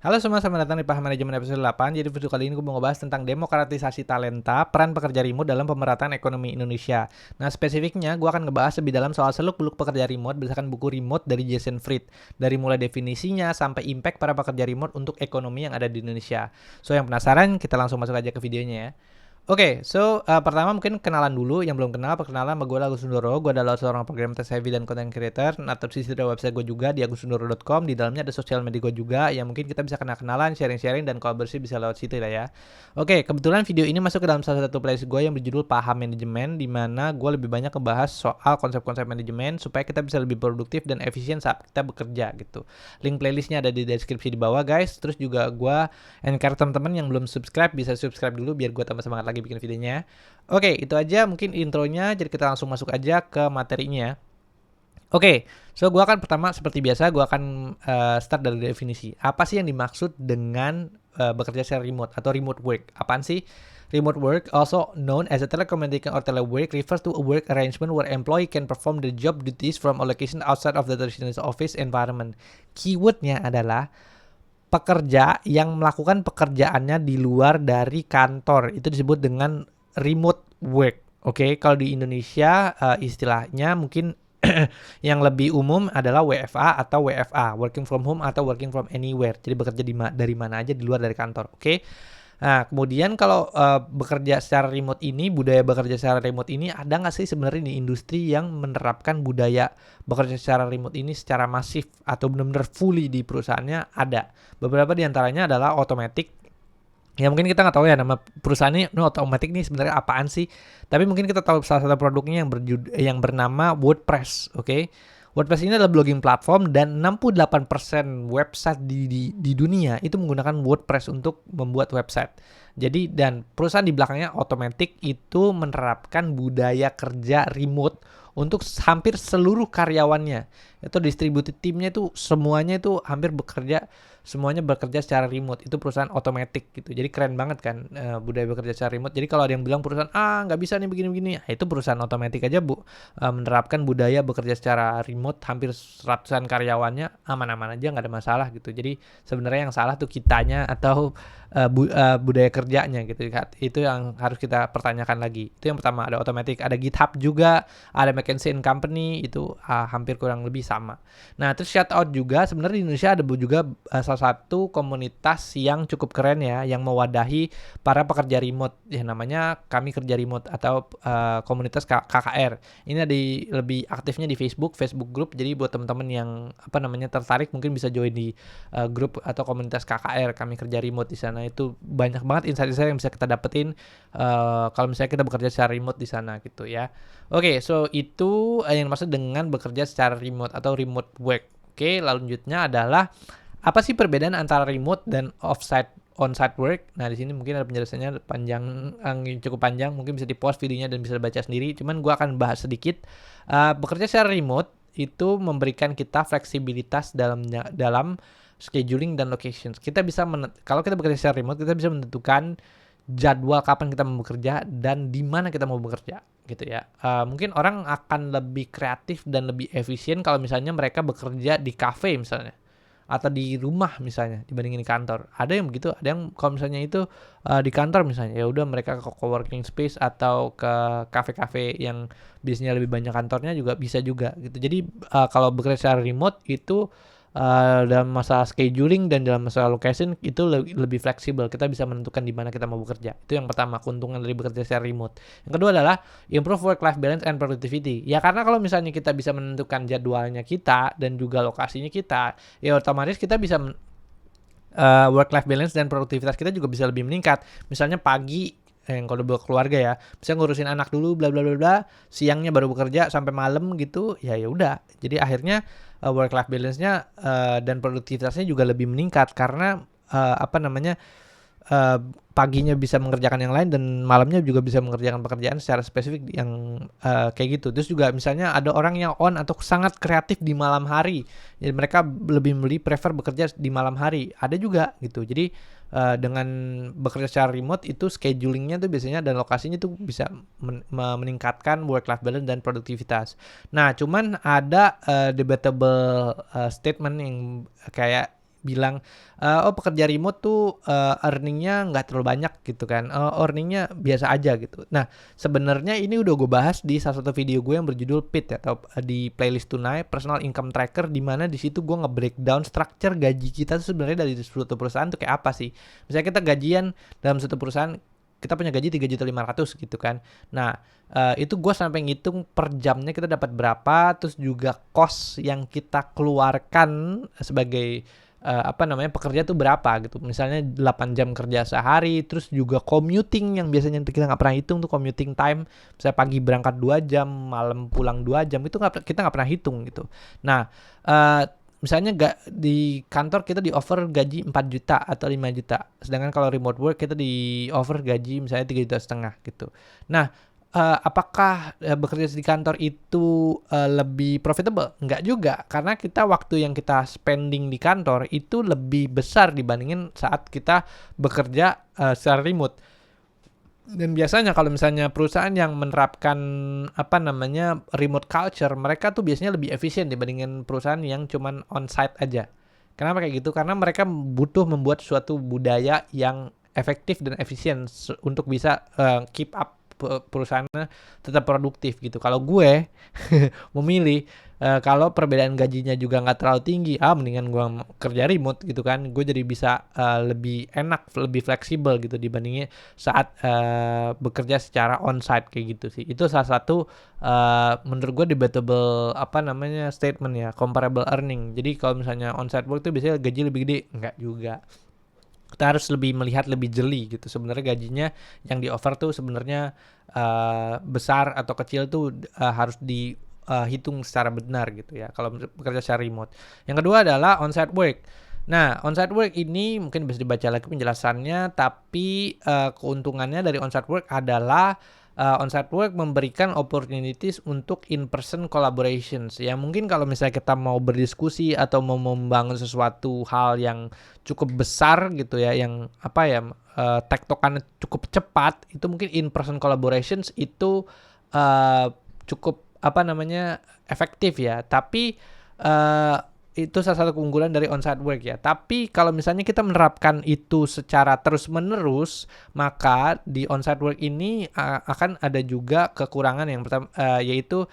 Halo semua, selamat datang di Paham Manajemen episode 8. Jadi video kali ini gue mau ngebahas tentang demokratisasi talenta, peran pekerja remote dalam pemerataan ekonomi Indonesia. Nah, spesifiknya gue akan ngebahas lebih dalam soal seluk-beluk pekerja remote berdasarkan buku Remote dari Jason Fried. Dari mulai definisinya sampai impact para pekerja remote untuk ekonomi yang ada di Indonesia. So, yang penasaran, kita langsung masuk aja ke videonya ya. Oke, pertama mungkin kenalan dulu. Yang belum kenal, perkenalan sama gue Agus Sundoro. Gue adalah seorang program tech heavy dan content creator. Nah, terus di website gue juga di agusundoro.com. Di dalamnya ada sosial media gue juga, yang mungkin kita bisa kenalan, sharing-sharing, dan kolaborasi bisa lewat situ lah ya. Oke, kebetulan video ini masuk ke dalam salah satu playlist gue yang berjudul Paham Manajemen, di mana gue lebih banyak ngebahas soal konsep-konsep manajemen supaya kita bisa lebih produktif dan efisien saat kita bekerja gitu. Link playlistnya ada di deskripsi di bawah guys. Terus juga gue encourage teman-teman yang belum subscribe bisa subscribe dulu biar gue tambah semangat lagi bikin videonya. Oke, itu aja mungkin intronya. Jadi kita langsung masuk aja ke materinya. Oke, gue akan pertama seperti biasa gue akan start dari definisi. Apa sih yang dimaksud dengan bekerja secara remote atau remote work? Apaan sih? Remote work, also known as a telecommunication or telework, refers to a work arrangement where employee can perform the job duties from a location outside of the traditional office environment. Keywordnya adalah pekerja yang melakukan pekerjaannya di luar dari kantor. Itu disebut dengan remote work. Oke, kalau di Indonesia istilahnya mungkin yang lebih umum adalah WFA atau WFA, working from home atau working from anywhere. Jadi bekerja dari mana aja di luar dari kantor. Oke. Nah, kemudian kalau bekerja secara remote ini, budaya bekerja secara remote ini ada nggak sih sebenarnya di industri yang menerapkan budaya bekerja secara remote ini secara masif atau benar-benar fully di perusahaannya? Ada. Beberapa di antaranya adalah Automatic. Ya mungkin kita nggak tahu ya nama perusahaan ini Automatic nih sebenarnya apaan sih. Tapi mungkin kita tahu salah satu produknya yang bernama WordPress, oke? WordPress ini adalah blogging platform dan 68% website di dunia itu menggunakan WordPress untuk membuat website. Jadi dan perusahaan di belakangnya Automatic itu menerapkan budaya kerja remote untuk hampir seluruh karyawannya. Itu distributed timnya itu semuanya itu hampir semuanya bekerja secara remote. Itu perusahaan Automatic gitu. Jadi keren banget kan budaya bekerja secara remote. Jadi kalau ada yang bilang perusahaan nggak bisa nih begini-begini, itu perusahaan Automatic aja menerapkan budaya bekerja secara remote, hampir ratusan karyawannya aman-aman aja, nggak ada masalah gitu. Jadi sebenarnya yang salah tuh kitanya atau budaya kerjanya gitu. Itu yang harus kita pertanyakan lagi. Itu yang pertama, ada Automatic. Ada GitHub juga, ada McKinsey & Company, itu hampir kurang lebih sama. Nah, terus shout out juga sebenarnya di Indonesia ada juga salah satu komunitas yang cukup keren ya, yang mewadahi para pekerja remote. Ya namanya Kami Kerja Remote atau komunitas KKR. Ini lebih aktifnya di Facebook group. Jadi buat teman-teman yang tertarik mungkin bisa join di grup atau komunitas KKR, Kami Kerja Remote. Di sana itu banyak banget insight-insight yang bisa kita dapetin kalau misalnya kita bekerja secara remote di sana gitu ya. Oke, so itu yang dimaksud dengan bekerja secara remote atau remote work. Oke, lanjutnya adalah apa sih perbedaan antara remote dan on-site work? Nah, di sini mungkin ada penjelasannya cukup panjang, mungkin bisa di-pause videonya dan bisa baca sendiri. Cuman gue akan bahas sedikit. Bekerja secara remote itu memberikan kita fleksibilitas dalam scheduling dan locations. Kalau kita bekerja secara remote, kita bisa menentukan jadwal kapan kita mau bekerja dan di mana kita mau bekerja gitu ya. Mungkin orang akan lebih kreatif dan lebih efisien kalau misalnya mereka bekerja di cafe misalnya atau di rumah misalnya dibandingin di kantor. Ada yang begitu, ada yang kalau misalnya itu di kantor misalnya ya udah mereka ke coworking space atau ke kafe-kafe yang biasanya lebih banyak kantornya juga bisa juga gitu. Jadi kalau bekerja secara remote itu dalam masalah scheduling dan dalam masalah location itu lebih fleksibel. Kita bisa menentukan di mana kita mau bekerja. Itu yang pertama, keuntungan dari bekerja secara remote. Yang kedua adalah improve work-life balance and productivity. Ya karena kalau misalnya kita bisa menentukan jadwalnya kita dan juga lokasinya kita, ya otomatis kita bisa work-life balance dan produktivitas kita juga bisa lebih meningkat. Misalnya pagi yang kalau udah keluarga ya, bisa ngurusin anak dulu bla bla bla bla, siangnya baru bekerja sampai malam gitu, ya udah. Jadi akhirnya work life balance-nya dan produktivitasnya juga lebih meningkat karena paginya bisa mengerjakan yang lain dan malamnya juga bisa mengerjakan pekerjaan secara spesifik yang kayak gitu. Terus juga misalnya ada orang yang on atau sangat kreatif di malam hari, jadi mereka lebih prefer bekerja di malam hari. Ada juga gitu. Jadi dengan bekerja secara remote itu schedulingnya tuh biasanya dan lokasinya tuh bisa meningkatkan work life balance dan produktivitas. Nah, cuman ada debatable statement yang kayak bilang, oh pekerja remote tuh earningnya nggak terlalu banyak gitu kan, earningnya biasa aja gitu. Nah sebenarnya ini udah gue bahas di salah satu video gue yang berjudul PIT atau di playlist tunai Personal Income Tracker, di mana di situ gue nge-breakdown structure gaji kita tuh sebenarnya dari suatu perusahaan tuh kayak apa sih. Misalnya kita gajian dalam suatu perusahaan, kita punya gaji 3.500.000 gitu kan. Nah, itu gue sampai ngitung per jamnya kita dapat berapa, terus juga cost yang kita keluarkan sebagai pekerja tuh berapa gitu. Misalnya 8 jam kerja sehari, terus juga commuting yang biasanya kita nggak pernah hitung tuh commuting time. Misalnya pagi berangkat 2 jam, malam pulang 2 jam, itu kita nggak pernah hitung gitu. Nah, misalnya di kantor kita di offer gaji 4 juta atau 5 juta. Sedangkan kalau remote work kita di offer gaji misalnya 3,5 juta gitu. Nah, apakah bekerja di kantor itu lebih profitable? Enggak juga, karena kita waktu yang kita spending di kantor itu lebih besar dibandingin saat kita bekerja secara remote. Dan biasanya kalau misalnya perusahaan yang menerapkan remote culture, mereka tuh biasanya lebih efisien dibandingin perusahaan yang cuman on-site aja. Kenapa kayak gitu? Karena mereka butuh membuat suatu budaya yang efektif dan efisien untuk bisa keep up perusahaannya tetap produktif gitu. Kalau gue memilih kalau perbedaan gajinya juga nggak terlalu tinggi, mendingan gue kerja remote gitu kan. Gue jadi bisa lebih enak, lebih fleksibel gitu dibandingnya saat bekerja secara onsite kayak gitu sih. Itu salah satu menurut gue debatable statement ya, comparable earning. Jadi kalau misalnya onsite work tuh biasanya gaji lebih gede, enggak juga. Kita harus lebih melihat lebih jeli gitu. Sebenarnya gajinya yang di offer tuh sebenarnya besar atau kecil tuh harus dihitung secara benar gitu ya kalau bekerja secara remote. Yang kedua adalah on-site work. Nah, on-site work ini mungkin bisa dibaca lagi penjelasannya, tapi keuntungannya dari on-site work adalah on-site work memberikan opportunities untuk in-person collaborations. Ya mungkin kalau misalnya kita mau berdiskusi atau mau membangun sesuatu hal yang cukup besar gitu ya, yang tektokannya cukup cepat, itu mungkin in-person collaborations itu cukup efektif ya. Tapi itu salah satu keunggulan dari on-site work ya. Tapi kalau misalnya kita menerapkan itu secara terus-menerus, maka di on-site work ini akan ada juga kekurangan yang pertama, yaitu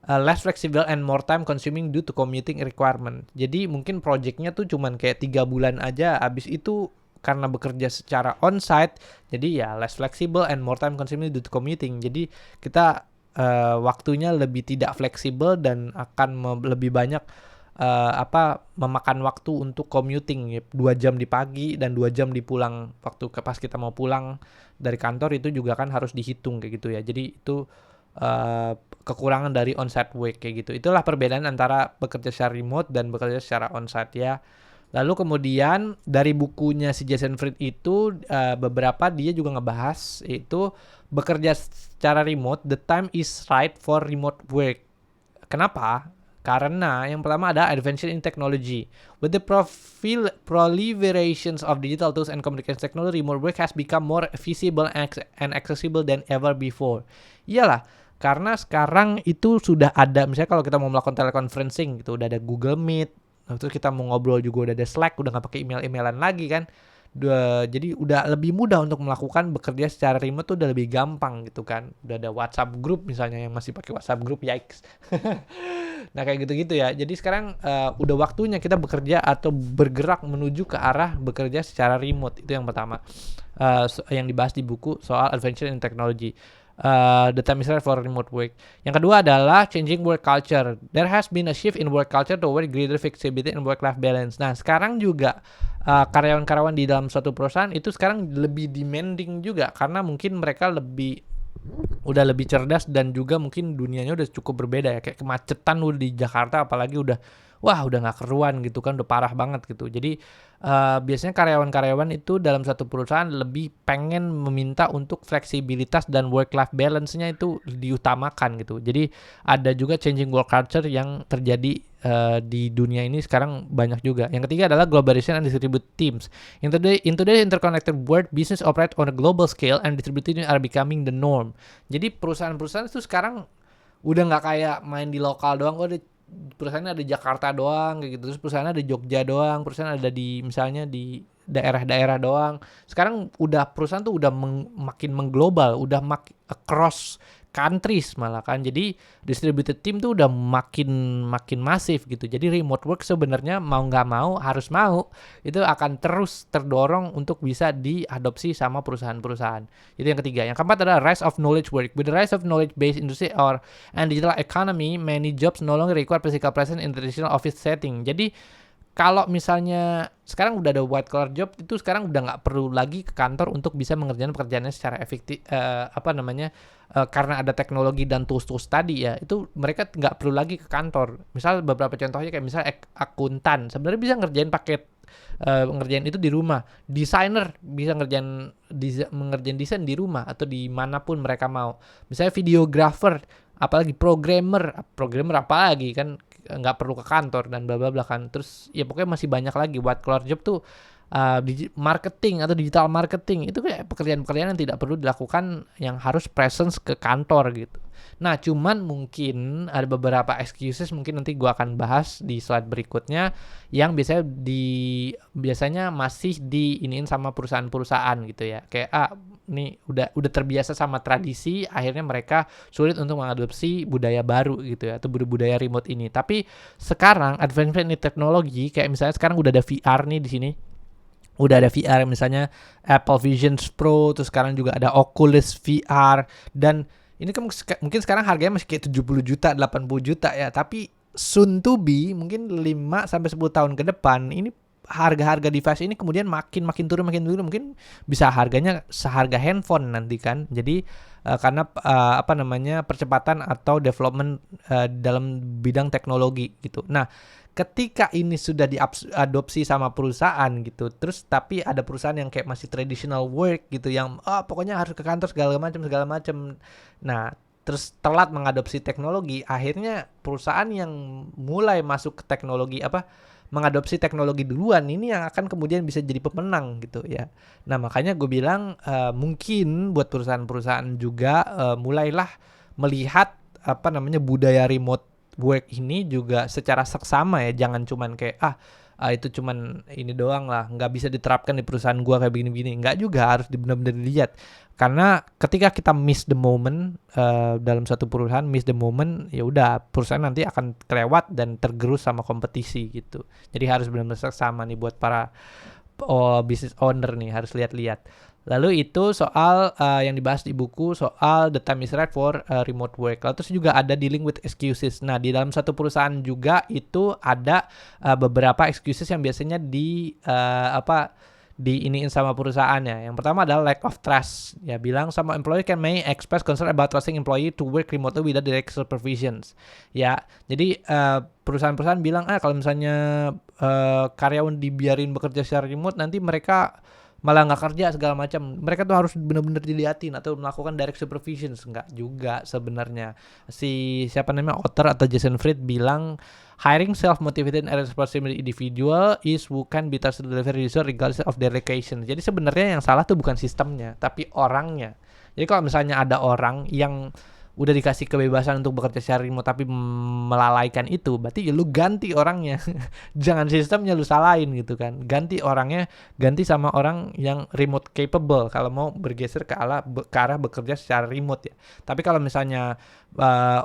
less flexible and more time consuming due to commuting requirement. Jadi mungkin projectnya tuh cuman kayak 3 bulan aja, abis itu karena bekerja secara on-site, jadi ya less flexible and more time consuming due to commuting. Jadi kita waktunya lebih tidak fleksibel dan akan lebih banyak memakan waktu untuk commuting ya, 2 jam di pagi dan 2 jam di pulang waktu pas kita mau pulang dari kantor, itu juga kan harus dihitung kayak gitu ya. Jadi itu kekurangan dari on-site work kayak gitu. Itulah perbedaan antara bekerja secara remote dan bekerja secara on-site ya. Lalu kemudian dari bukunya si Jason Fried itu beberapa dia juga ngebahas itu bekerja secara remote, the time is right for remote work. Kenapa? Karena yang pertama ada advancement in technology. With the proliferations of digital tools and communication technology, remote work has become more feasible and accessible than ever before. Iyalah, karena sekarang itu sudah ada, misalnya kalau kita mau melakukan teleconferencing gitu, udah ada Google Meet, terus kita mau ngobrol juga udah ada Slack, udah nggak pakai email-emailan lagi kan. Jadi udah lebih mudah untuk melakukan bekerja secara remote tuh udah lebih gampang gitu kan. Udah ada WhatsApp group misalnya, yang masih pakai WhatsApp group, yikes. Nah kayak gitu-gitu ya. Jadi sekarang udah waktunya kita bekerja atau bergerak menuju ke arah bekerja secara remote. Itu yang pertama yang dibahas di buku soal Adventure in Technology. The time is right for remote work. Yang kedua adalah changing work culture. There has been a shift in work culture toward greater flexibility and work-life balance. Nah sekarang juga karyawan-karyawan di dalam suatu perusahaan itu sekarang lebih demanding juga, karena mungkin mereka udah lebih cerdas dan juga mungkin dunianya udah cukup berbeda ya. Kayak kemacetan udah di Jakarta apalagi udah nggak keruan gitu kan, udah parah banget gitu. Jadi biasanya karyawan-karyawan itu dalam satu perusahaan lebih pengen meminta untuk fleksibilitas dan work-life balance-nya itu diutamakan gitu. Jadi ada juga changing work culture yang terjadi di dunia ini sekarang banyak juga. Yang ketiga adalah globalization and distributed teams. In today's interconnected world, business operate on a global scale and distributed teams are becoming the norm. Jadi perusahaan-perusahaan itu sekarang udah nggak kayak main di lokal doang. perusahaannya ada di Jakarta doang kayak gitu, terus perusahaannya ada di Jogja doang, perusahaan ada di misalnya di daerah-daerah doang. Sekarang udah perusahaan tuh udah makin mengglobal, udah across countries malah kan. Jadi distributed team tuh udah makin makin masif gitu. Jadi remote work sebenarnya mau nggak mau harus mau itu akan terus terdorong untuk bisa diadopsi sama perusahaan-perusahaan. Itu yang ketiga. Yang keempat adalah rise of knowledge work. With the rise of knowledge-based industry and digital economy, many jobs no longer require physical presence in traditional office setting. Jadi kalau misalnya sekarang udah ada white collar job, itu sekarang udah nggak perlu lagi ke kantor untuk bisa mengerjakan pekerjaannya secara efektif, karena ada teknologi dan tools-tools tadi ya, itu mereka nggak perlu lagi ke kantor. Misal beberapa contohnya kayak misal akuntan sebenarnya bisa ngerjain ngerjain itu di rumah. Desainer bisa mengerjain desain di rumah atau dimanapun mereka mau. Misalnya videographer, apalagi programmer apa lagi kan, nggak perlu ke kantor dan bla bla bla kan. Terus ya pokoknya masih banyak lagi white collar job tuh, marketing atau digital marketing itu kayak pekerjaan-pekerjaan yang tidak perlu dilakukan yang harus presence ke kantor gitu. Nah, cuman mungkin ada beberapa excuses, mungkin nanti gua akan bahas di slide berikutnya, yang biasanya masih diiniin sama perusahaan-perusahaan gitu ya. Kayak nih udah terbiasa sama tradisi, akhirnya mereka sulit untuk mengadopsi budaya baru gitu ya, atau budaya remote ini. Tapi sekarang advancement in teknologi, kayak misalnya sekarang udah ada VR nih di sini. Udah ada VR misalnya Apple Vision Pro, terus sekarang juga ada Oculus VR, dan ini kan mungkin sekarang harganya masih kayak 70 juta, 80 juta ya, tapi soon to be mungkin 5 sampai 10 tahun ke depan ini harga-harga device ini kemudian makin turun, mungkin bisa harganya seharga handphone nanti kan. Jadi karena percepatan atau development dalam bidang teknologi gitu. Nah, ketika ini sudah diadopsi sama perusahaan gitu, terus tapi ada perusahaan yang kayak masih traditional work gitu, yang pokoknya harus ke kantor segala macam. Nah, terus telat mengadopsi teknologi, akhirnya perusahaan yang mulai masuk ke teknologi mengadopsi teknologi duluan ini yang akan kemudian bisa jadi pemenang gitu ya. Nah, makanya gue bilang mungkin buat perusahaan-perusahaan juga mulailah melihat budaya remote work ini juga secara seksama ya, jangan cuman kayak itu cuman ini doang lah, nggak bisa diterapkan di perusahaan gua kayak begini-begini. Nggak juga, harus benar-benar dilihat. Karena ketika kita miss the moment dalam satu perusahaan, miss the moment, ya udah perusahaan nanti akan kelewat dan tergerus sama kompetisi gitu. Jadi harus benar-benar seksama nih buat para business owner nih, harus lihat-lihat. Lalu itu soal yang dibahas di buku soal the time is right for remote work. Lalu terus juga ada dealing with excuses. Nah, di dalam satu perusahaan juga itu ada beberapa excuses yang biasanya diiniin sama perusahaannya. Yang pertama adalah lack of trust. Ya, bilang sama employee may express concern about trusting employee to work remotely without direct supervisions. Ya, jadi perusahaan-perusahaan bilang kalau misalnya karyawan dibiarin bekerja secara remote, nanti mereka malah nggak kerja segala macam. Mereka tuh harus benar-benar diliatin atau melakukan direct supervision. Enggak juga sebenarnya. Author atau Jason Fried bilang hiring self-motivated and responsible individual is who can be trusted to deliver result regardless of their location. Jadi sebenarnya yang salah tuh bukan sistemnya, tapi orangnya. Jadi kalau misalnya ada orang yang udah dikasih kebebasan untuk bekerja secara remote tapi melalaikan itu, berarti ya lu ganti orangnya. Jangan sistemnya lu salahin gitu kan. Ganti orangnya, ganti sama orang yang remote capable kalau mau bergeser ke arah bekerja secara remote ya. Tapi kalau misalnya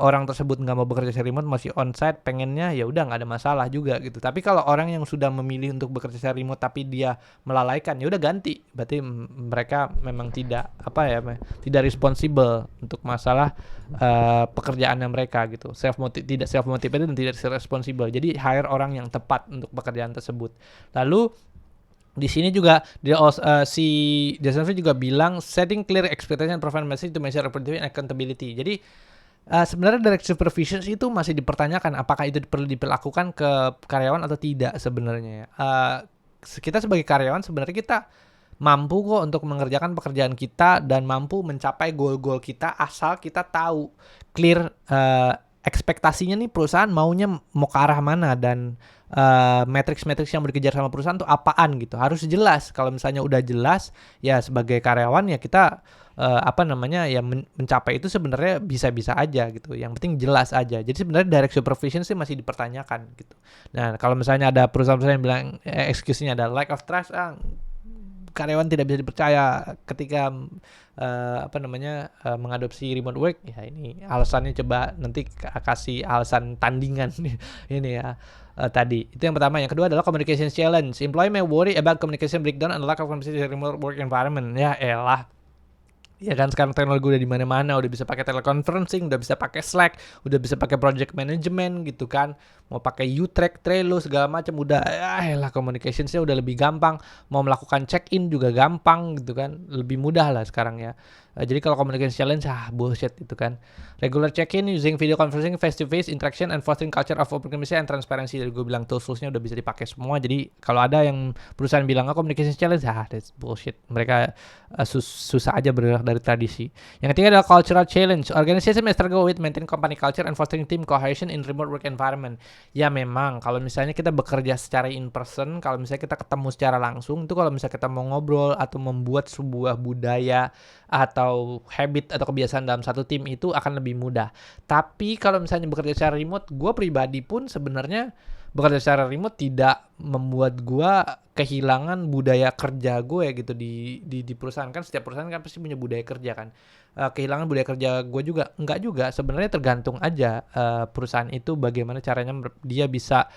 orang tersebut nggak mau bekerja secara remote, masih onsite, pengennya ya udah nggak ada masalah juga gitu. Tapi kalau orang yang sudah memilih untuk bekerja secara remote tapi dia melalaikan, ya udah ganti. Berarti mereka memang tidak tidak responsible untuk masalah pekerjaannya mereka gitu. Tidak self motivated dan tidak responsible. Jadi hire orang yang tepat untuk pekerjaan tersebut. Lalu di sini juga si Jason Fried juga bilang setting clear expectation and provide message to measure productivity and accountability. Jadi sebenarnya direct supervision itu masih dipertanyakan apakah itu perlu diperlakukan ke karyawan atau tidak sebenarnya. Kita sebagai karyawan sebenarnya kita mampu kok untuk mengerjakan pekerjaan kita dan mampu mencapai goal-goal kita asal kita tahu clear ekspektasinya nih perusahaan maunya mau ke arah mana, dan matriks-matriks yang dikejar sama perusahaan tuh apaan gitu. Harus jelas. Kalau misalnya udah jelas, ya sebagai karyawan ya kita apa namanya ya mencapai itu sebenarnya bisa-bisa aja gitu. Yang penting jelas aja. Jadi sebenarnya direct supervision sih masih dipertanyakan gitu. Nah, kalau misalnya ada perusahaan-perusahaan yang bilang excuse-nya ada lack of trust, karyawan tidak bisa dipercaya ketika mengadopsi remote work, ya ini alasannya, coba nanti kasih alasan tandingan ini ya. Tadi itu yang pertama. Yang kedua adalah communication challenge. Employee may worry about communication breakdown and lack of communication in remote work environment. Ya elah, ya kan sekarang teknologi udah di mana-mana, udah bisa pakai teleconferencing, udah bisa pakai Slack, udah bisa pakai project management gitu kan. Mau pakai U-Track, Trello segala macam udah, lah communicationsnya udah lebih gampang. Mau melakukan check-in juga gampang gitu kan. Lebih mudah lah sekarang ya. Jadi kalau communication challenge bullshit itu kan. Regular check-in using video conferencing, face-to-face interaction and fostering culture of open communication and transparency. Dari gue bilang tools-nya udah bisa dipakai semua. Jadi kalau ada yang perusahaan bilang communication challenge, that's bullshit. Mereka susah aja bergerak dari tradisi. Yang ketiga adalah cultural challenge. Organization may struggle with maintaining company culture and fostering team cohesion in remote work environment. Ya memang kalau misalnya kita bekerja secara in person, kalau misalnya kita ketemu secara langsung, itu kalau misalnya kita mau ngobrol atau membuat sebuah budaya atau habit atau kebiasaan dalam satu tim itu akan lebih mudah. Tapi kalau misalnya bekerja secara remote, gue pribadi pun sebenarnya bekerja secara remote tidak membuat gue kehilangan budaya kerja gue gitu di perusahaan. Kan setiap perusahaan kan pasti punya budaya kerja kan. Kehilangan budaya kerja gue juga enggak juga, sebenarnya tergantung aja perusahaan itu bagaimana caranya dia bisa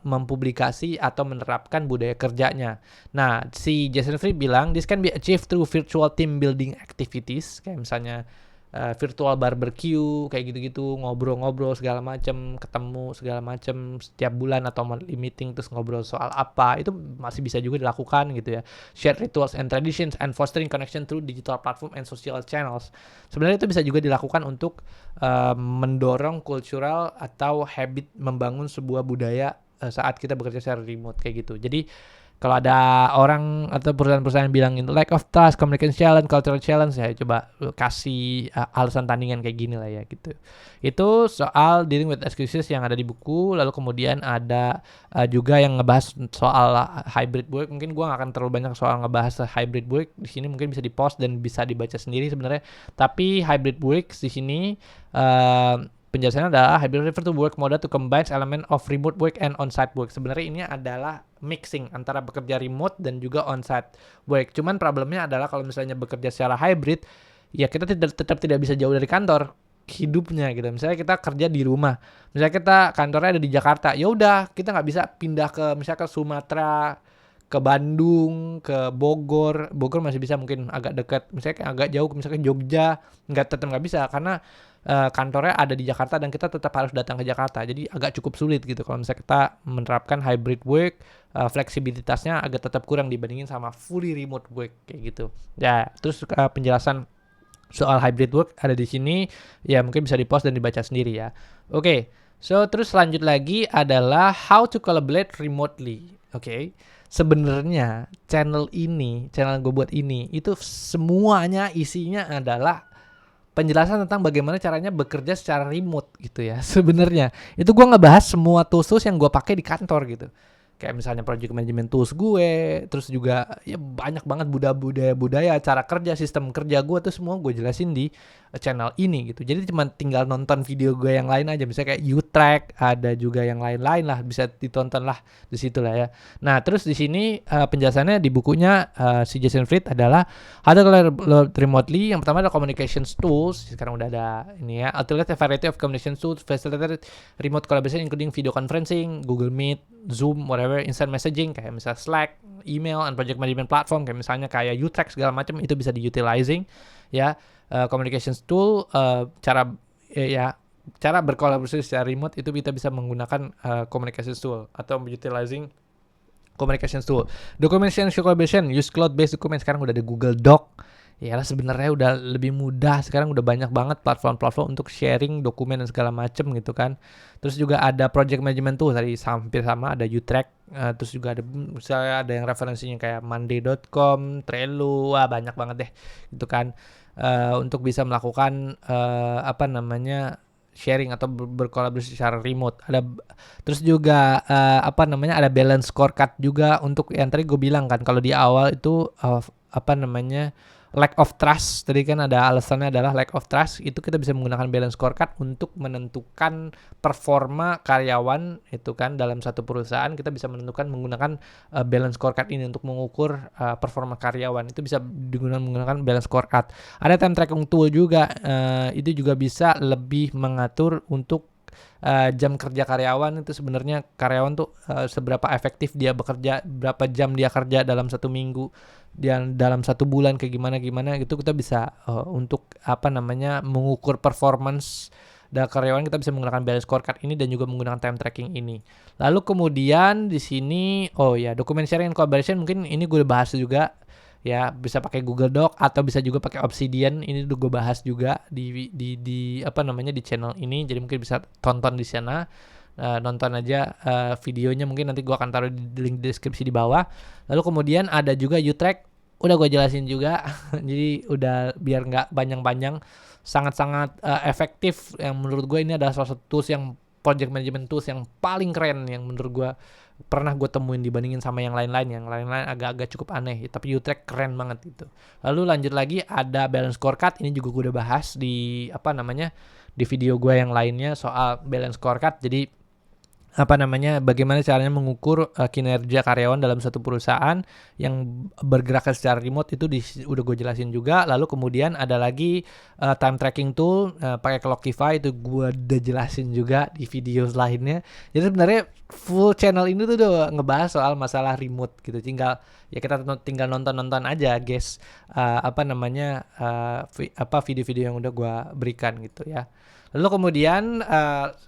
mempublikasi atau menerapkan budaya kerjanya. Nah, si Jason Fried bilang this can be achieved through virtual team building activities, kayak misalnya virtual barbecue kayak gitu-gitu, ngobrol-ngobrol segala macam, ketemu segala macam setiap bulan atau monthly meeting terus ngobrol soal apa, itu masih bisa juga dilakukan gitu ya. Share rituals and traditions and fostering connection through digital platform and social channels. Sebenarnya itu bisa juga dilakukan untuk mendorong cultural atau habit membangun sebuah budaya saat kita bekerja secara remote kayak gitu. Jadi kalau ada orang atau perusahaan-perusahaan yang bilangin lack of trust, communication challenge, cultural challenge, ya coba kasih alasan tandingan kayak gini lah ya gitu. Itu soal dealing with excuses yang ada di buku. Lalu kemudian ada juga yang ngebahas soal hybrid work. Mungkin gue gak akan terlalu banyak soal ngebahas hybrid work di sini, mungkin bisa di-post dan bisa dibaca sendiri sebenarnya. Tapi hybrid work di sini penjelasannya adalah hybrid refer to work model to combine element of remote work and on-site work. Sebenarnya ini adalah mixing antara bekerja remote dan juga on-site work. Cuman problemnya adalah kalau misalnya bekerja secara hybrid, ya kita tetap tidak bisa jauh dari kantor hidupnya gitu. Misalnya kita kerja di rumah, misalnya kita kantornya ada di Jakarta, ya udah kita nggak bisa pindah ke misalnya ke Sumatera, ke Bandung, ke Bogor masih bisa mungkin agak dekat, misalnya agak jauh, misalnya Jogja, tetap nggak bisa karena kantornya ada di Jakarta dan kita tetap harus datang ke Jakarta. Jadi agak cukup sulit gitu kalau misalnya kita menerapkan hybrid work, fleksibilitasnya agak tetap kurang dibandingin sama fully remote work kayak gitu. Ya, terus penjelasan soal hybrid work ada di sini, ya mungkin bisa di-post dan dibaca sendiri ya. Oke. So terus lanjut lagi adalah how to collaborate remotely. Oke. Sebenarnya channel gue buat ini itu semuanya isinya adalah penjelasan tentang bagaimana caranya bekerja secara remote gitu ya. Sebenarnya itu gue ngebahas semua tools yang gue pakai di kantor gitu. Kayak misalnya project management tools gue, terus juga ya banyak banget budaya, cara kerja, sistem kerja gue tuh semua gue jelasin di channel ini gitu. Jadi cuma tinggal nonton video gue yang lain aja, misalnya kayak U-Track, ada juga yang lain-lain lah, bisa ditonton lah di situ lah ya. Nah, terus di sini penjelasannya di bukunya si Jason Fried adalah how to collaborate remotely. Yang pertama adalah communications tools. Sekarang udah ada ini ya. Ultimate variety of communication tools facilitate remote collaboration including video conferencing, Google Meet, Zoom, whatever, instant messaging kayak misalnya Slack, email, and project management platform kayak misalnya kayak U-Track segala macam, itu bisa di-utilizing ya. Communications tool, cara berkolaborasi secara remote itu kita bisa menggunakan communications tool atau utilizing communications tool. Documentation collaboration, use cloud-based document. Sekarang udah ada Google Doc. Ya lah, sebenarnya udah lebih mudah. Sekarang udah banyak banget platform-platform untuk sharing dokumen dan segala macem gitu kan. Terus juga ada project management tool, tadi hampir sama, ada U-Track. Terus juga ada misalnya ada yang referensinya kayak monday.com, Trello, banyak banget deh gitu kan. Untuk bisa melakukan sharing atau berkolaborasi secara remote. Ada terus juga ada balance scorecard juga untuk yang tadi gue bilang kan, kalau di awal itu lack of trust. Tadi kan ada alasannya adalah lack of trust. Itu kita bisa menggunakan balance scorecard untuk menentukan performa karyawan itu kan dalam satu perusahaan. Kita bisa menentukan menggunakan balance scorecard ini untuk mengukur performa karyawan. Itu bisa digunakan menggunakan balance scorecard. Ada time tracking tool juga. Itu juga bisa lebih mengatur untuk jam kerja karyawan. Itu sebenarnya karyawan tuh seberapa efektif dia bekerja, berapa jam dia kerja dalam satu minggu, dan dalam satu bulan kayak gimana gitu. Kita bisa untuk mengukur performance dari karyawan. Kita bisa menggunakan balance scorecard ini dan juga menggunakan time tracking ini. Lalu kemudian di sini document sharing and collaboration, mungkin ini gue bahas juga ya, bisa pakai Google Doc atau bisa juga pakai Obsidian. Ini udah gue bahas juga di channel ini, jadi mungkin bisa tonton di sana. Nonton aja videonya, mungkin nanti gue akan taruh di link deskripsi di bawah. Lalu kemudian ada juga U-Track, udah gue jelasin juga. Jadi udah biar nggak panjang-panjang, sangat-sangat efektif. Yang menurut gue ini adalah salah satu tools yang project management tools yang paling keren yang menurut gue pernah gue temuin dibandingin sama yang lain-lain. Yang lain-lain agak-agak cukup aneh, tapi U-Track keren banget itu. Lalu lanjut lagi ada balance scorecard. Ini juga gue udah bahas di di video gue yang lainnya soal balance scorecard. Jadi bagaimana caranya mengukur kinerja karyawan dalam satu perusahaan yang bergerak secara remote. Itu udah gue jelasin juga. Lalu kemudian ada lagi time tracking tool pakai Clockify, itu gue udah jelasin juga di video lainnya. Jadi sebenarnya full channel ini tuh udah ngebahas soal masalah remote gitu. Kita tinggal nonton aja guys, video-video yang udah gue berikan gitu ya. Lalu kemudian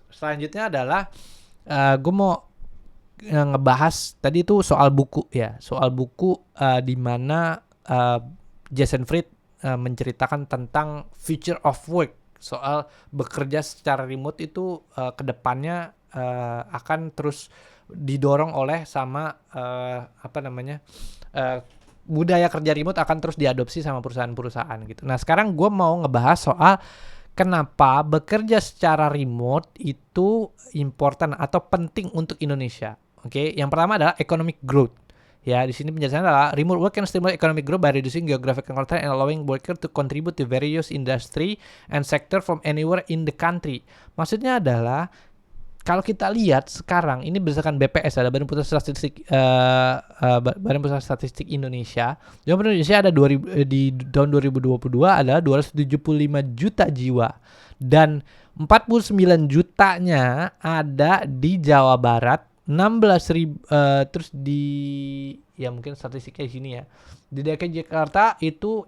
selanjutnya adalah gue mau ngebahas tadi itu soal buku ya, di mana Jason Fried menceritakan tentang future of work, soal bekerja secara remote itu kedepannya akan terus didorong oleh sama budaya kerja remote akan terus diadopsi sama perusahaan-perusahaan gitu. Nah sekarang gue mau ngebahas soal kenapa bekerja secara remote itu important atau penting untuk Indonesia. Oke, yang pertama adalah economic growth. Ya, di sini penjelasannya adalah remote work can stimulate economic growth by reducing geographic constraint and allowing worker to contribute to various industry and sector from anywhere in the country. Maksudnya adalah kalau kita lihat sekarang ini berdasarkan BPS, ada Badan Pusat Statistik Indonesia. Jumlah Indonesia ada di tahun 2022 adalah 275 juta jiwa, dan 49 jutanya ada di Jawa Barat, 16.000 terus mungkin statistiknya di sini ya. Di DKI Jakarta itu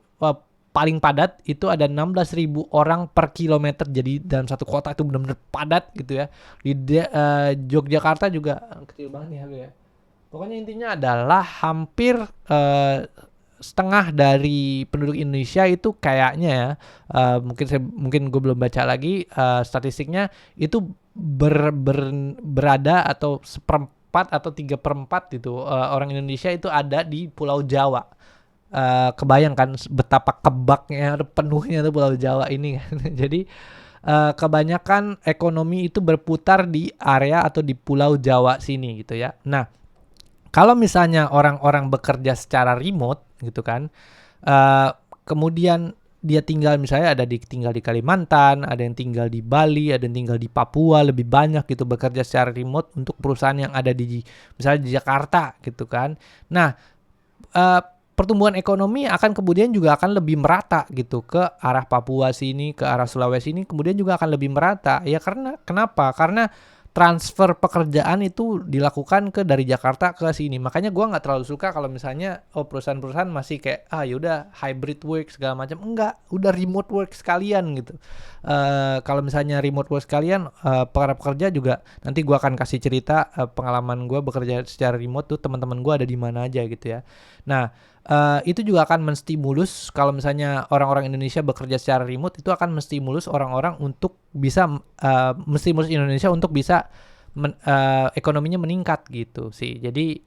paling padat, itu ada 16.000 orang per kilometer. Jadi dalam satu kota itu benar-benar padat gitu ya. Di Yogyakarta juga kecil banget ya. Pokoknya intinya adalah hampir setengah dari penduduk Indonesia itu kayaknya ya, mungkin gue belum baca lagi statistiknya, itu berada atau 1/4 atau 3/4 gitu orang Indonesia itu ada di Pulau Jawa. Kebayangkan betapa kebaknya penuhnya tuh Pulau Jawa ini kan. Jadi kebanyakan ekonomi itu berputar di area atau di Pulau Jawa sini gitu ya. Nah, kalau misalnya orang-orang bekerja secara remote gitu kan, kemudian dia tinggal di Kalimantan, ada yang tinggal di Bali, ada yang tinggal di Papua, lebih banyak gitu bekerja secara remote untuk perusahaan yang ada misalnya di Jakarta gitu kan. Nah, pertumbuhan ekonomi kemudian juga akan lebih merata gitu ke arah Papua sini, ke arah Sulawesi ini, kemudian juga akan lebih merata. Ya kenapa? Karena transfer pekerjaan itu dilakukan dari Jakarta ke sini. Makanya gue nggak terlalu suka kalau misalnya perusahaan-perusahaan masih kayak yaudah hybrid work segala macam. Enggak, udah remote work sekalian gitu. Kalau misalnya remote work sekalian, para pekerja juga, nanti gue akan kasih cerita pengalaman gue bekerja secara remote tuh, teman-teman gue ada di mana aja gitu ya. Nah, itu juga akan menstimulus, kalau misalnya orang-orang Indonesia bekerja secara remote, itu akan menstimulus orang-orang untuk bisa menstimulus Indonesia untuk bisa ekonominya meningkat gitu sih. Jadi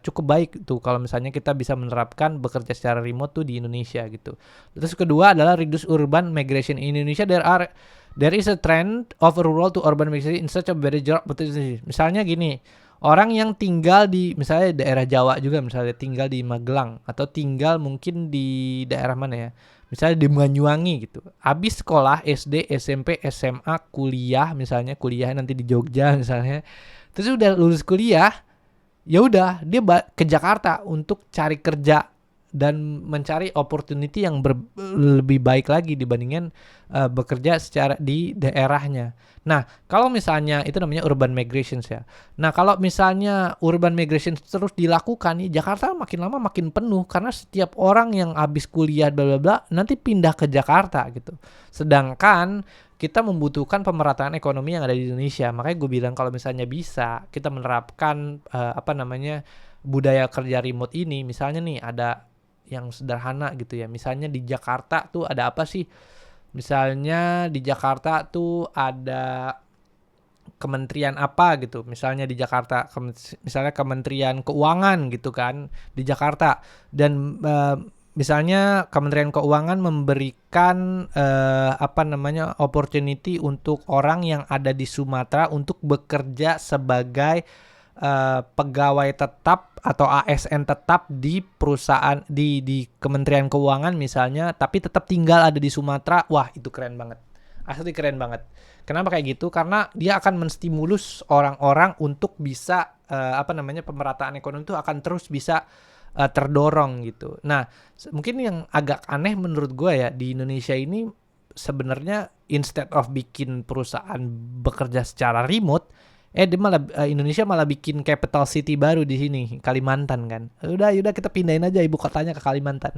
cukup baik tuh kalau misalnya kita bisa menerapkan bekerja secara remote tuh di Indonesia gitu. Terus kedua adalah reduce urban migration in Indonesia. There is a trend of rural to urban migration in such a very job opportunity. Misalnya gini, orang yang tinggal di misalnya daerah Jawa juga, misalnya tinggal di Magelang atau tinggal mungkin di daerah mana ya, misalnya di Banyuwangi gitu, habis sekolah SD, SMP, SMA, kuliah, misalnya kuliah nanti di Jogja misalnya, terus udah lulus kuliah, ya udah dia ke Jakarta untuk cari kerja dan mencari opportunity yang lebih baik lagi dibandingin bekerja secara di daerahnya. Nah, kalau misalnya itu namanya urban migration ya. Nah, kalau misalnya urban migration terus dilakukan nih, Jakarta makin lama makin penuh karena setiap orang yang habis kuliah bla bla bla nanti pindah ke Jakarta gitu. Sedangkan kita membutuhkan pemerataan ekonomi yang ada di Indonesia. Makanya gue bilang kalau misalnya bisa kita menerapkan budaya kerja remote ini, misalnya nih ada yang sederhana gitu ya. Misalnya di Jakarta tuh ada apa sih? Misalnya di Jakarta tuh ada kementerian apa gitu. Misalnya di Jakarta misalnya Kementerian Keuangan gitu kan di Jakarta, dan misalnya Kementerian Keuangan memberikan opportunity untuk orang yang ada di Sumatera untuk bekerja sebagai pegawai tetap atau ASN tetap di perusahaan di Kementerian Keuangan misalnya, tapi tetap tinggal ada di Sumatera. Wah, itu keren banget. Asli keren banget. Kenapa kayak gitu? Karena dia akan menstimulus orang-orang untuk bisa pemerataan ekonomi itu akan terus bisa terdorong gitu. Nah, mungkin yang agak aneh menurut gue ya di Indonesia ini sebenarnya instead of bikin perusahaan bekerja secara remote, Indonesia malah bikin capital city baru di sini, Kalimantan kan. Udah kita pindahin aja ibu kotanya ke Kalimantan.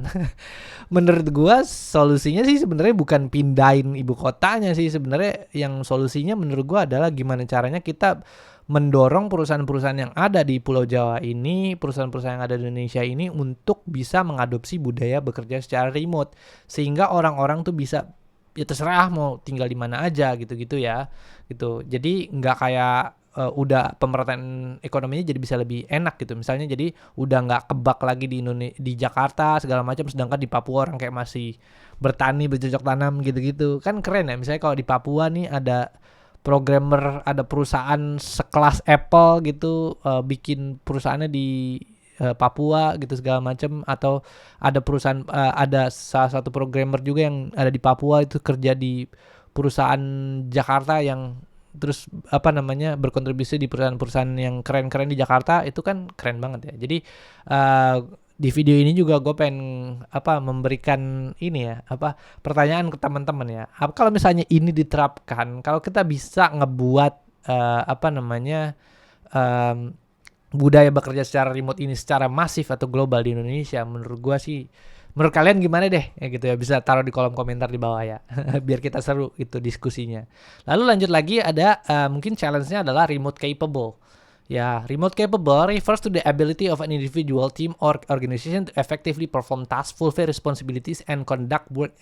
Menurut gua solusinya sih sebenarnya bukan pindahin ibu kotanya sih, sebenarnya yang solusinya menurut gua adalah gimana caranya kita mendorong perusahaan-perusahaan yang ada di Pulau Jawa ini, perusahaan-perusahaan yang ada di Indonesia ini untuk bisa mengadopsi budaya bekerja secara remote, sehingga orang-orang tuh bisa ya terserah mau tinggal di mana aja gitu-gitu ya gitu. Jadi nggak kayak udah pemerataan ekonominya jadi bisa lebih enak gitu. Misalnya jadi udah nggak kebak lagi di Jakarta segala macam, sedangkan di Papua orang kayak masih bertani, bercocok tanam gitu-gitu. Kan keren ya. Misalnya kalau di Papua nih ada programmer, ada perusahaan sekelas Apple gitu bikin perusahaannya di Papua gitu segala macam, atau ada perusahaan ada salah satu programmer juga yang ada di Papua itu kerja di perusahaan Jakarta yang terus berkontribusi di perusahaan-perusahaan yang keren-keren di Jakarta, itu kan keren banget ya. Jadi di video ini juga gue pengen memberikan ini ya pertanyaan ke teman-teman ya. Kalau misalnya ini diterapkan, kalau kita bisa ngebuat budaya bekerja secara remote ini secara masif atau global di Indonesia, menurut gue sih, menurut kalian gimana deh ya gitu ya, bisa taruh di kolom komentar di bawah ya. Biar kita seru itu diskusinya. Lalu lanjut lagi ada mungkin challenge-nya adalah remote capable. Ya, remote capable refers to the ability of an individual, team, or organization to effectively perform tasks, fulfill responsibilities, and conduct work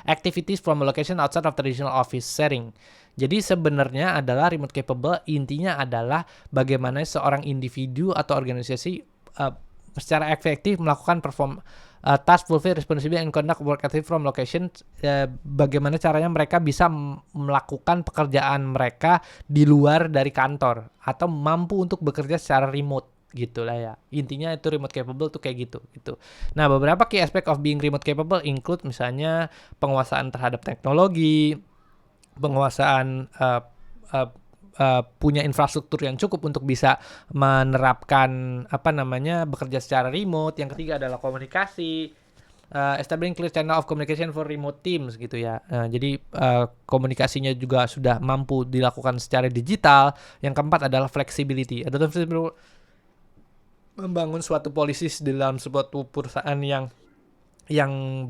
activities from a location outside of traditional office setting. Jadi sebenarnya adalah remote capable, intinya adalah bagaimana seorang individu atau organisasi secara efektif melakukan task, fulfill responsibility, and conduct work activity from location. Bagaimana caranya mereka bisa melakukan pekerjaan mereka di luar dari kantor atau mampu untuk bekerja secara remote gitulah ya. Intinya itu remote capable tuh kayak gitu. Nah, beberapa key aspect of being remote capable include misalnya penguasaan terhadap teknologi, penguasaan punya infrastruktur yang cukup untuk bisa menerapkan bekerja secara remote. Yang ketiga adalah komunikasi, establishing clear channel of communication for remote teams gitu ya. Jadi komunikasinya juga sudah mampu dilakukan secara digital. Yang keempat adalah flexibility, adalah membangun suatu policies di dalam sebuah perusahaan yang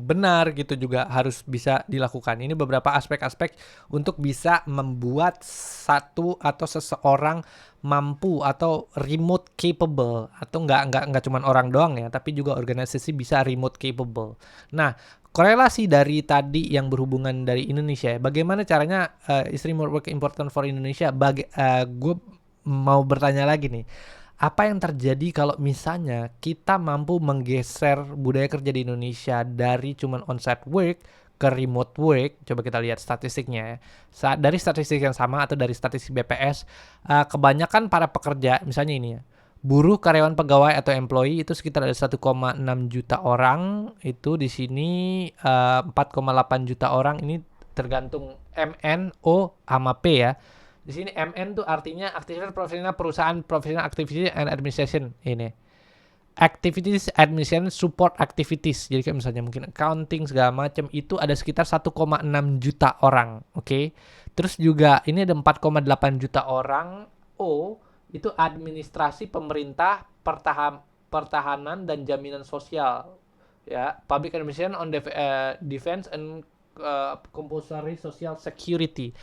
benar gitu juga harus bisa dilakukan. Ini beberapa aspek-aspek untuk bisa membuat satu atau seseorang mampu atau remote capable, atau nggak cuma orang doang ya, tapi juga organisasi bisa remote capable. Nah, korelasi dari tadi yang berhubungan dari Indonesia, bagaimana caranya is remote work important for Indonesia? Gue mau bertanya lagi nih. Apa yang terjadi kalau misalnya kita mampu menggeser budaya kerja di Indonesia dari cuman on-site work ke remote work, coba kita lihat statistiknya ya. Dari statistik yang sama atau dari statistik BPS, kebanyakan para pekerja, misalnya ini ya, buruh, karyawan, pegawai atau employee itu sekitar ada 1,6 juta orang. Itu di sini 4,8 juta orang ini tergantung MNO sama P ya. Di sini MN tuh artinya aktivitas profesional perusahaan, professional activity and administration ini. Activities, administration, support activities. Jadi kayak misalnya mungkin accounting segala macam itu ada sekitar 1,6 juta orang, oke. Terus juga ini ada 4,8 juta orang. Itu administrasi pemerintah, pertahanan dan jaminan sosial. Ya, public administration on defense and compulsory social security.